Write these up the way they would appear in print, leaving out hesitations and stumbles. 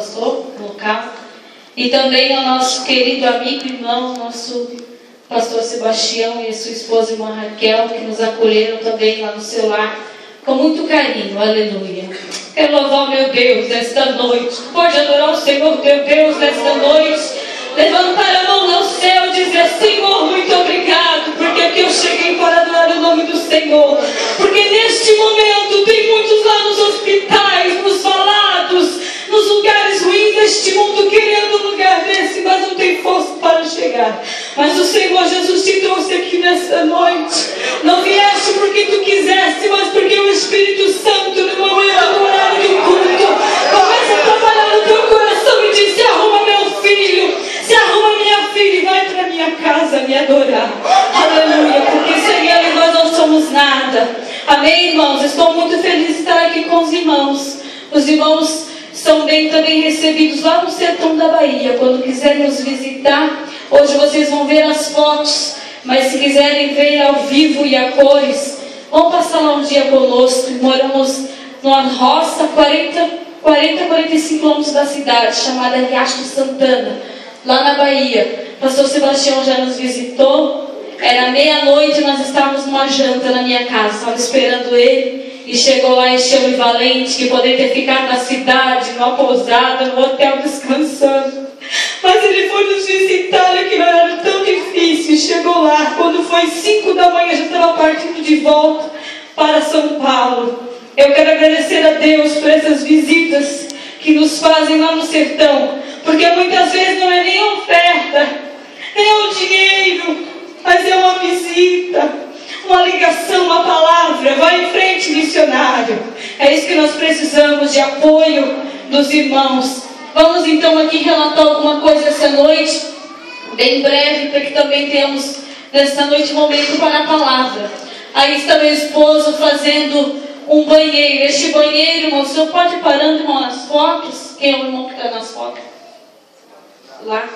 pastor local, e também ao nosso querido amigo e irmão, nosso pastor Sebastião e a sua esposa irmã Raquel, que nos acolheram também lá no seu lar, com muito carinho, aleluia. Quero louvar o meu Deus nesta noite. Pode adorar o Senhor teu Deus nesta noite. Levantar a mão ao céu e dizer: Senhor, muito obrigado, porque aqui eu cheguei para adorar o nome do Senhor. Porque neste momento tem muitos lá nos hospitais, nos valados, nos lugares ruins deste mundo, querendo um lugar desse, mas não tem força para chegar. Mas o Senhor Jesus te trouxe aqui nesta noite. Não vieste porque tu quiseste, mas porque o Espírito Santo, no momento do horário do culto, começa a trabalhar no teu coração e diz: se arruma meu filho, se arruma minha filha e vai para minha casa me adorar. Aleluia, porque sem Ele nós não somos nada. Amém, irmãos? Estou muito feliz de estar aqui com os irmãos. Os irmãos são bem também recebidos lá no sertão da Bahia. Quando quiserem nos visitar, hoje vocês vão ver as fotos, mas se quiserem ver ao vivo e a cores, vão passar lá um dia conosco. Moramos numa roça 45 quilômetros da cidade, chamada Riacho de Santana, lá na Bahia. Pastor Sebastião já nos visitou. Era meia-noite, nós estávamos numa janta na minha casa, estava esperando ele. E chegou lá este homem valente, que poderia ter ficado na cidade, numa pousada, no hotel descansando. Mas ele foi nos visitar naquele horário tão difícil. Chegou lá, quando foi 5 da manhã, já estava partindo de volta para São Paulo. Eu quero agradecer a Deus por essas visitas que nos fazem lá no sertão. Porque muitas vezes não é nem oferta, nem é o dinheiro, mas é uma visita, uma ligação, uma palavra. Vai em frente, missionário. É isso que nós precisamos, de apoio dos irmãos. Vamos então aqui relatar alguma coisa essa noite, bem breve, para que também tenhamos nessa noite um momento para a palavra. Aí está meu esposo fazendo um banheiro. Este banheiro, irmão, o senhor pode ir parando, irmão, nas fotos? Quem é o irmão que está nas fotos? Lá.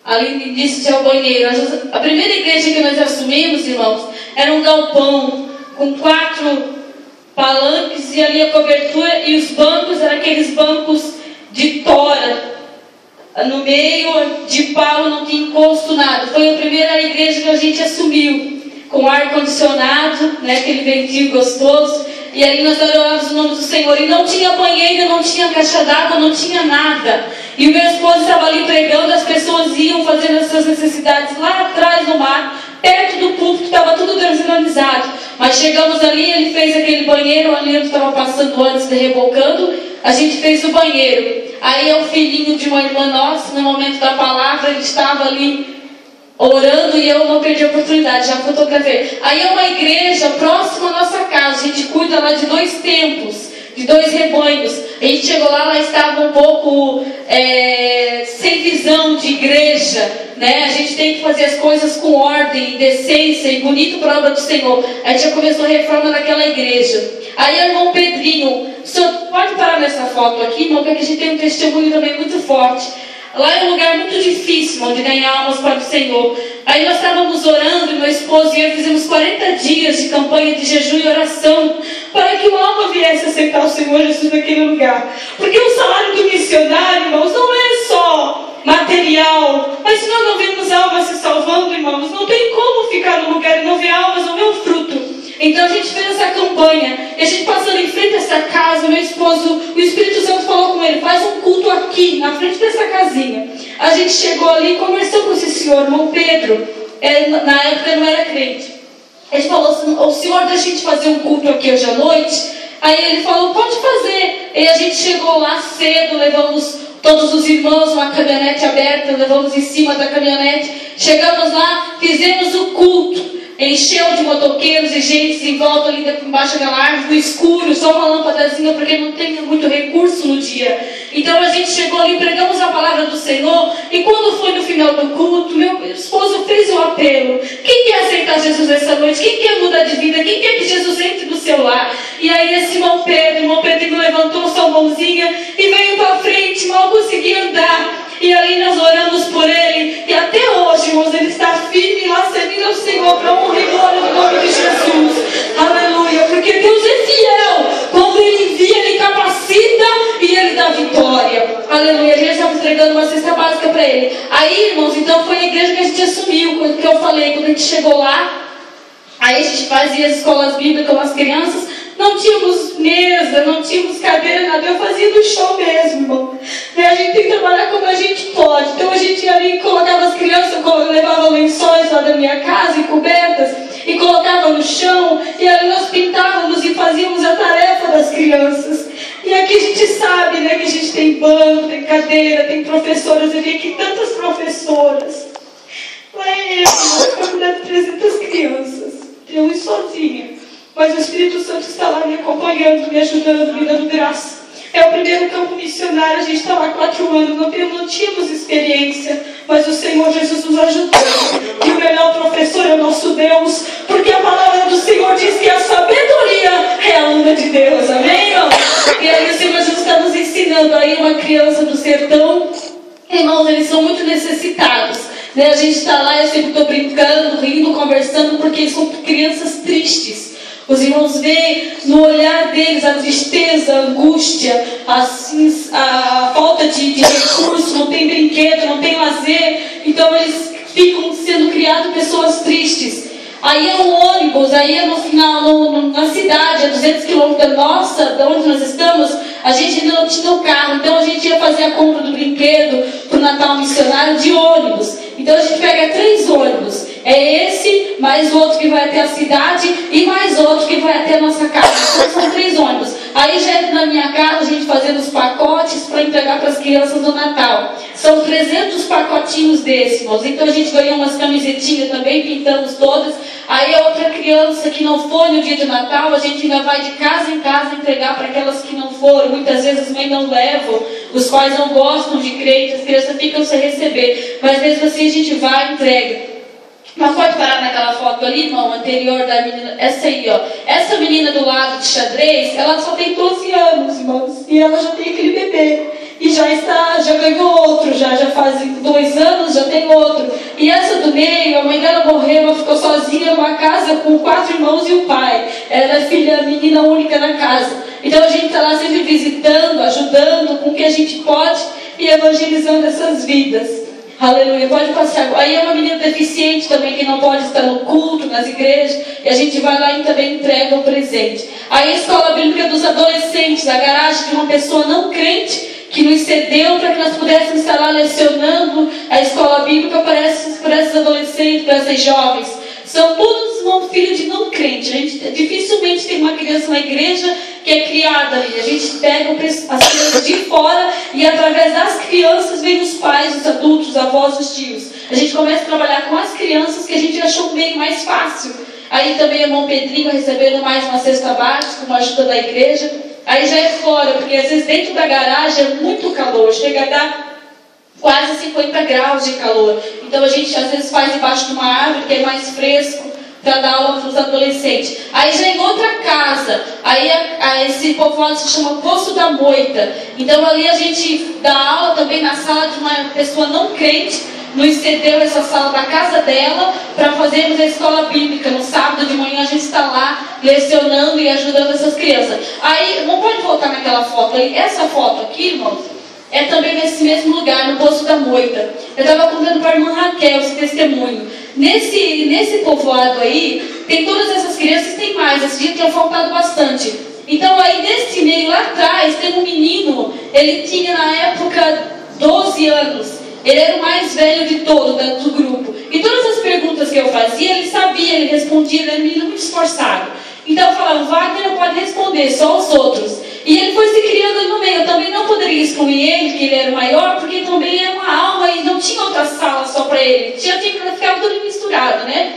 Ali no início já é o banheiro. A primeira igreja que nós assumimos, irmãos, era um galpão com 4 palanques e ali a cobertura, e os bancos eram aqueles bancos de tora, no meio de pau, não tinha encosto, nada. Foi a primeira igreja que a gente assumiu, com ar-condicionado, né, aquele ventinho gostoso, e ali nós adorávamos o nome do Senhor. E não tinha banheiro, não tinha caixa d'água, não tinha nada. E o meu esposo estava ali pregando, as pessoas iam fazendo as suas necessidades lá atrás no mar, perto do púlpito, estava tudo desorganizado. Mas chegamos ali, ele fez aquele banheiro, ali onde estava passando antes, rebocando, a gente fez o banheiro. Aí é o filhinho de uma irmã nossa, no momento da palavra, ele estava ali orando e eu não perdi a oportunidade, já fotografei. Aí é uma igreja próxima à nossa casa, a gente cuida lá de 2 templos, de 2 rebanhos. A gente chegou lá, ela estava um pouco sem visão de igreja, né? A gente tem que fazer as coisas com ordem, decência e bonito para a obra do Senhor. A gente já começou a reforma daquela igreja. Aí o irmão Pedrinho, o senhor pode parar nessa foto aqui, irmão, porque a gente tem um testemunho também muito forte. Lá é um lugar muito difícil, onde ganhar almas para o Senhor. Aí nós estávamos orando, meu esposo e eu fizemos 40 dias de campanha de jejum e oração, para que uma alma viesse a aceitar o Senhor Jesus naquele lugar. Porque o salário do missionário, irmãos, não é só material. Mas se nós não vemos almas se salvando, irmãos, não tem como ficar no lugar e não ver almas, não ver o fruto. Então a gente fez essa campanha, e a gente passando em frente a essa casa, meu esposo, o Espírito Santo falou com ele: faz um culto aqui, na frente dessa casinha. A gente chegou ali e conversou com esse senhor, irmão Pedro, na época ele não era crente. Ele falou assim: o senhor deixa a gente fazer um culto aqui hoje à noite? Aí ele falou: pode fazer. E a gente chegou lá cedo, levamos todos os irmãos, uma caminhonete aberta, levamos em cima da caminhonete, chegamos lá, fizemos o culto. Encheu de motoqueiros e gente em volta ali embaixo da árvore, no escuro, só uma lâmpadazinha, porque não tem muito recurso no dia. Então a gente chegou ali, pregamos a palavra do Senhor, e quando foi no final do culto, meu esposo fez o apelo: quem quer aceitar Jesus essa noite? Quem quer mudar de vida? Quem quer que Jesus entre no seu lar? E aí esse irmão Pedro levantou sua mãozinha e veio para frente, mal conseguia andar. E ali nós oramos por ele, e até hoje, irmãos, ele está firme lá servindo ao Senhor para honra e glória do nome de Jesus. Aleluia, porque Deus é fiel. Quando ele envia, ele capacita e ele dá vitória. Aleluia. A gente estava entregando uma cesta básica para ele. Aí, irmãos, então foi a igreja que a gente assumiu, quando que eu falei, quando a gente chegou lá. Aí a gente fazia as escolas bíblicas com as crianças. Não tínhamos mesa, não tínhamos cadeira, nada. Eu fazia no chão mesmo, irmão. E a gente tem que trabalhar como a gente pode. Então a gente ia ali e colocava as crianças, levava lençóis lá da minha casa e cobertas, e colocava no chão. E ali nós pintávamos e fazíamos a tarefa das crianças. E aqui a gente sabe, né, que a gente tem banco, tem cadeira, tem professoras. Eu vi aqui tantas professoras. Lá eu, para cuidar de 300 crianças. Eu ia sozinha. Mas o Espírito Santo está lá me acompanhando, me ajudando, me dando graça. É o primeiro campo missionário, a gente está lá 4 anos, não tínhamos experiência, mas o Senhor Jesus nos ajudou. E o melhor professor é o nosso Deus, porque a palavra do Senhor diz que a sabedoria é aluna de Deus, amém? Irmão? E aí o Senhor Jesus está nos ensinando aí uma criança do sertão. Irmãos, eles são muito necessitados. Né? A gente está lá, eu sempre estou brincando, rindo, conversando, porque eles são crianças tristes. Os irmãos veem no olhar deles a tristeza, a angústia, a falta de recurso, não tem brinquedo, não tem lazer. Então eles ficam sendo criados pessoas tristes. Aí é um ônibus, aí é no final, na cidade, a 200 quilômetros da nossa, de onde nós estamos, a gente ainda não tinha o carro. Então a gente ia fazer a compra do brinquedo para o Natal Missionário de ônibus. Então a gente pega 3 ônibus. É esse, mais outro que vai até a cidade e mais outro que vai até a nossa casa. Então são 3 ônibus. Aí já entra na minha casa, a gente fazendo os pacotes para entregar para as crianças no Natal. São 300 pacotinhos desses, irmãos. Então a gente ganhou umas camisetinhas também, pintamos todas. Aí a outra criança que não foi no dia de Natal, a gente ainda vai de casa em casa entregar para aquelas que não foram. Muitas vezes as mães não levam, os pais não gostam de crente, as crianças ficam sem receber. Mas mesmo assim a gente vai e entrega. Mas pode parar naquela foto ali, irmão, anterior da menina, essa aí, ó. Essa menina do lado de xadrez, ela só tem 12 anos, irmãos. E ela já tem aquele bebê. E já ganhou outro, já faz 2 anos, já tem outro. E essa do meio, a mãe dela morreu, ela ficou sozinha numa casa com 4 irmãos e o pai. Ela é filha, menina única na casa. Então a gente está lá sempre visitando, ajudando com o que a gente pode e evangelizando essas vidas. Aleluia, pode passar. Aí é uma menina deficiente também, que não pode estar no culto, nas igrejas, e a gente vai lá e também entrega o presente. Aí a escola bíblica dos adolescentes, a garagem de uma pessoa não crente, que nos cedeu para que nós pudéssemos estar lá lecionando a escola bíblica para esses adolescentes, para esses jovens. São todos filhos de não crente. A gente dificilmente tem uma criança na igreja que é criada ali. A gente pega as crianças de fora e através das crianças vem os pais, os adultos, os avós, os tios. A gente começa a trabalhar com as crianças, que a gente achou meio mais fácil. Aí também o irmão Pedrinho recebendo mais uma cesta básica com a ajuda da igreja. Aí já é fora, porque às vezes dentro da garagem é muito calor, chega a dar quase 50 graus de calor. Então a gente às vezes faz debaixo de uma árvore, que é mais fresco, para dar aula para os adolescentes. Aí já em outra casa, aí esse povoado se chama Poço da Moita. Então ali a gente dá aula também na sala de uma pessoa não crente, nos cedeu essa sala da casa dela para fazermos a escola bíblica. No sábado de manhã a gente está lá lecionando e ajudando essas crianças. Aí, não pode voltar naquela foto aí. Essa foto aqui, irmãos, é também nesse mesmo lugar, no Poço da Moita. Eu estava contando para a irmã Raquel esse testemunho. Nesse povoado aí, tem todas essas crianças, tem mais. Esse dia tinha faltado bastante. Então aí nesse meio lá atrás tem um menino, ele tinha na época 12 anos. Ele era o mais velho de todo, do grupo. E todas as perguntas que eu fazia, ele sabia, ele respondia, ele era um menino muito esforçado. Então eu falava, Wagner não pode responder, só os outros. E ele foi se criando ali no meio. Eu também não poderia excluir ele, que ele era o maior, porque também era uma alma e não tinha outra sala só para ele. Ficava tudo misturado, né?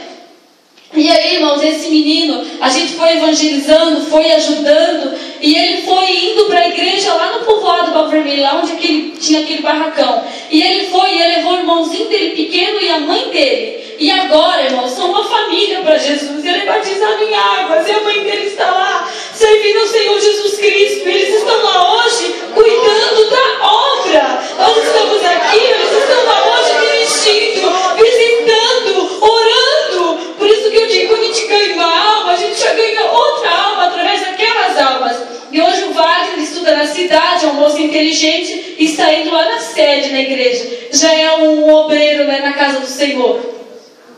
E aí, irmãos, esse menino, a gente foi evangelizando, foi ajudando, e ele foi indo para a igreja lá no povoado do Barro Vermelho, lá onde tinha aquele barracão. E ele levou o irmãozinho dele pequeno e a mãe dele. E agora, irmãos, são uma família para Jesus. Ele é batizado em águas, e a mãe dele está lá, servindo ao Senhor Jesus Cristo. Eles estão lá hoje, cuidando da obra. Nós estamos aqui, eles estão lá hoje dirigindo, visitando, orando. Por isso que eu digo, quando a gente ganha uma alma, a gente já ganha outra alma através daquelas almas. E hoje o Wagner estuda na cidade, é um moço inteligente, e está indo lá sede na igreja, já é um obreiro, né, na casa do Senhor.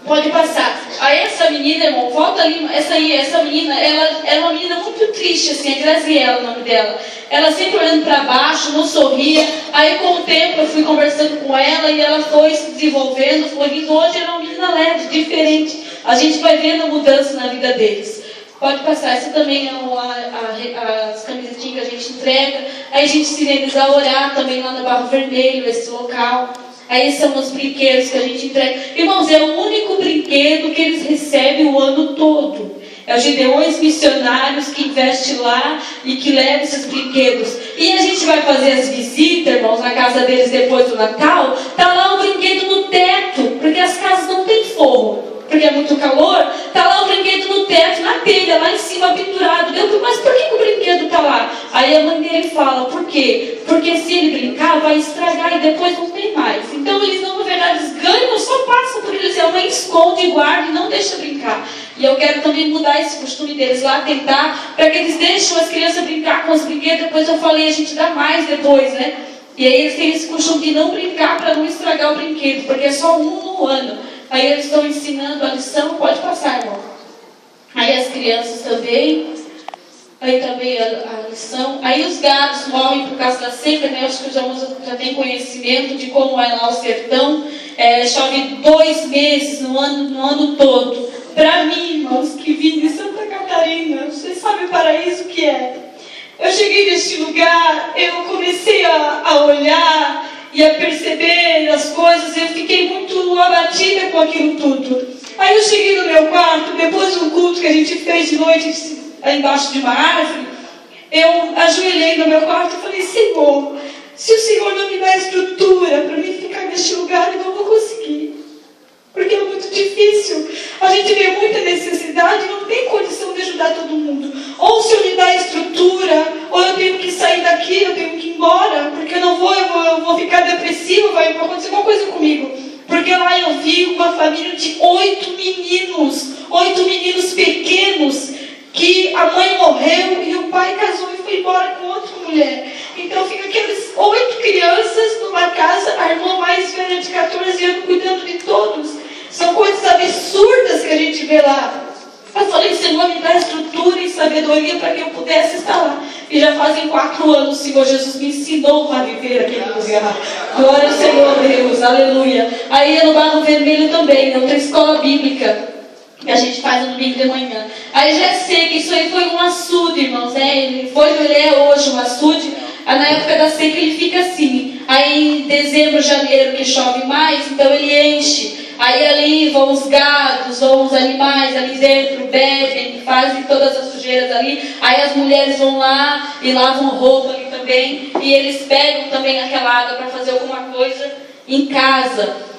Pode passar. Aí essa menina, irmão, volta ali, essa menina, ela é uma menina muito triste, assim, a Graziela, o nome dela. Ela sempre olhando para baixo, não sorria. Aí com o tempo eu fui conversando com ela e ela foi se desenvolvendo, florindo. Hoje ela é uma menina leve, diferente. A gente vai vendo a mudança na vida deles. Pode passar. Essa também é as camisetinhas que a gente entrega. Aí a gente ensina eles a orar também lá no Barro Vermelho, esse local. Aí são os brinquedos que a gente entrega. Irmãos, é o único brinquedo que eles recebem o ano todo. É os Gideões missionários que investem lá e que levam esses brinquedos. E a gente vai fazer as visitas, irmãos, na casa deles depois do Natal. Está lá o brinquedo no teto, porque as casas não têm forro. Porque é muito calor, está lá o brinquedo no teto, na telha, lá em cima, pendurado. Eu, mas por que o brinquedo está lá? Aí a mãe dele fala, por quê? Porque se ele brincar, vai estragar e depois não tem mais. Então eles não, na verdade, eles ganham, só passam por eles. A mãe esconde, guarda e não deixa brincar. E eu quero também mudar esse costume deles lá, tentar, para que eles deixem as crianças brincar com os brinquedos. Depois eu falei, a gente dá mais depois, né? E aí eles têm esse costume de não brincar para não estragar o brinquedo, porque é só um no ano. Aí eles estão ensinando a lição, pode passar, irmão. Aí as crianças também, aí também a lição. Aí os gados morrem por causa da seca, né? Eu acho que os irmãos já têm conhecimento de como é lá o sertão. Chove 2 meses no ano todo. Para mim, irmãos, que vim de Santa Catarina, vocês sabem o paraíso que é. Eu cheguei neste lugar, eu comecei a olhar e a perceber as coisas, eu fiquei muito abatida com aquilo tudo. Aí eu cheguei no meu quarto, depois de um culto que a gente fez de noite embaixo de uma árvore, eu ajoelhei no meu quarto e falei, Senhor, se o Senhor não me dá estrutura para mim ficar neste lugar, eu não vou conseguir. Porque é muito difícil. A gente vê muita necessidade e não tem condição de ajudar todo mundo. Ou se eu me dá estrutura, ou eu tenho que sair daqui, eu tenho que ir embora, porque eu vou ficar depressiva, vai acontecer alguma coisa comigo. Porque lá eu vi uma família de 8 meninos pequenos, que a mãe morreu e o pai casou e foi embora com outra mulher. Então fica aquelas 8 crianças numa casa, a irmã mais velha de 14 anos cuidando de todos. São coisas absurdas que a gente vê lá. Eu falei, Senhor, me dá estrutura e sabedoria para que eu pudesse estar lá. E já fazem 4 anos, o Senhor Jesus me ensinou a viver aquele lugar. Glória ao Senhor Deus, aleluia. Aí no Barro Vermelho também, outra escola bíblica que a gente faz no domingo de manhã. Aí já sei que isso aí foi um açude, irmãos, né? Ele é hoje um açude. Na época da seca ele fica assim. Aí em dezembro, janeiro, que chove mais, então ele enche. Aí ali vão os gados, vão os animais ali dentro, bebem, fazem todas as sujeiras ali. Aí as mulheres vão lá e lavam roupa ali também. E eles pegam também aquela água para fazer alguma coisa em casa.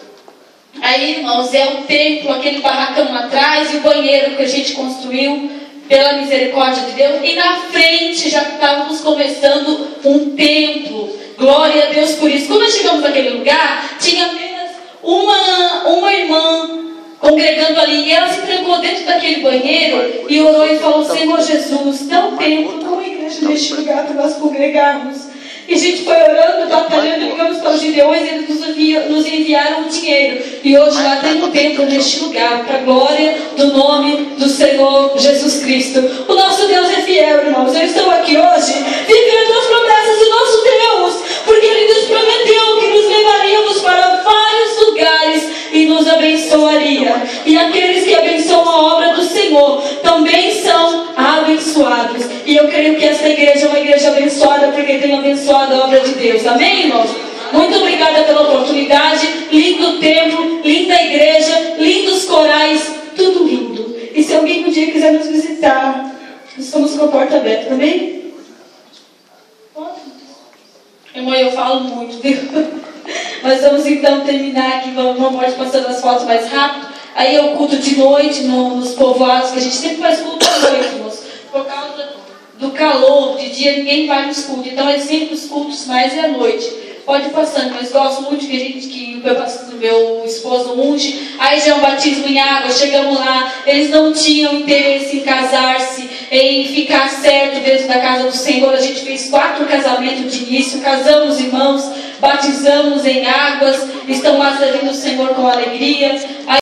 Aí, irmãos, é o templo, aquele barracão atrás e o banheiro que a gente construiu pela misericórdia de Deus. E na frente já estávamos começando um templo. Glória a Deus por isso. Quando nós chegamos naquele lugar, tinha apenas uma irmã congregando ali. E ela se trancou dentro daquele banheiro e orou e falou, Senhor Jesus, dá um templo, dá uma igreja neste lugar para nós congregarmos. E a gente foi orando, batalhando, ligamos para os Gideões e eles nos enviaram o dinheiro. E hoje lá tem um templo neste lugar, para a glória do nome do Senhor Jesus Cristo. O nosso Deus é fiel, irmãos. Eu estou aqui hoje vivendo as promessas do nosso Deus, porque Ele nos prometeu que nos levaríamos para vários lugares e nos abençoaria. E aqueles que abençoam a obra do Senhor também são abençoados. E eu creio que essa igreja é uma igreja abençoada, porque tem abençoado a obra de Deus. Amém, irmãos? Muito obrigada pela oportunidade. Lindo templo, linda igreja, lindos corais, tudo lindo. E se alguém um dia quiser nos visitar, estamos com a porta aberta, também? Irmão, eu falo muito, viu? Mas vamos então terminar aqui, vamos passando as fotos mais rápido. Aí é o culto de noite nos povoados, que a gente sempre faz culto à noite, irmãos, por causa do calor. De dia ninguém vai nos cultos, então é sempre os cultos mais à noite. Pode ir passando, mas gosto muito que o meu esposo unge. Aí já é um batismo em água, chegamos lá, eles não tinham interesse em casar-se, em ficar certo dentro da casa do Senhor. A gente fez 4 casamentos de início, casamos irmãos, batizamos em águas, estão mais servindo o Senhor com alegria.